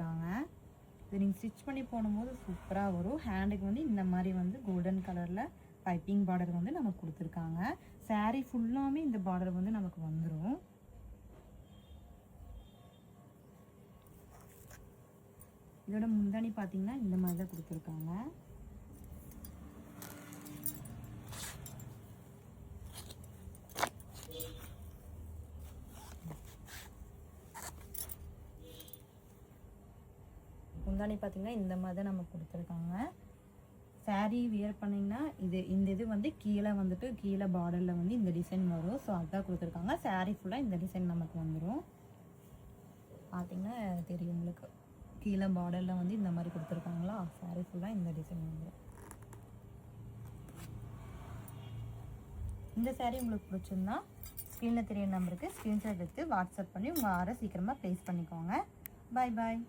கொடுத்துருக்காங்க. இது நீங்கள் ஸ்டிச் பண்ணி போடும்போது சூப்பராக வரும். ஹேண்டுக்கு வந்து இந்த மாதிரி வந்து கோல்டன் கலரில் பைப்பிங் பார்டர் வந்து நமக்கு கொடுத்துருக்காங்க. சாரீ ஃபுல்லாமே இந்த பார்டர் வந்து நமக்கு வந்துடும். இதோட முந்தானி பார்த்தீங்கன்னா இந்த மாதிரி தான் கொடுத்துருக்காங்க. முந்தானி பார்த்தீங்கன்னா இந்த மாதிரி தான் நமக்கு கொடுத்துருக்காங்க. சாரீ வியர் பண்ணிங்கன்னா இந்த இது வந்து கீழே பார்டரில் வந்து இந்த டிசைன் வரும். ஸோ அதுதான் கொடுத்துருக்காங்க. சாரீ ஃபுல்லாக இந்த டிசைன் நமக்கு வந்துடும். பார்த்தீங்கன்னா தெரியும் உங்களுக்கு, கீழே பார்டரில் வந்து இந்த மாதிரி கொடுத்துருக்காங்களா. சாரீ ஃபுல்லாக இந்த டிசைன் வந்துடும். இந்த சாரீ உங்களுக்கு பிடிச்சிருந்தா ஸ்க்ரீனில் தெரிய நம்பருக்கு ஸ்க்ரீன்ஷாட் எடுத்து வாட்ஸ்அப் பண்ணி உங்கள் ஆர்டர் சீக்கிரமாக ப்ளேஸ் பண்ணிக்கோங்க. பாய் பாய்.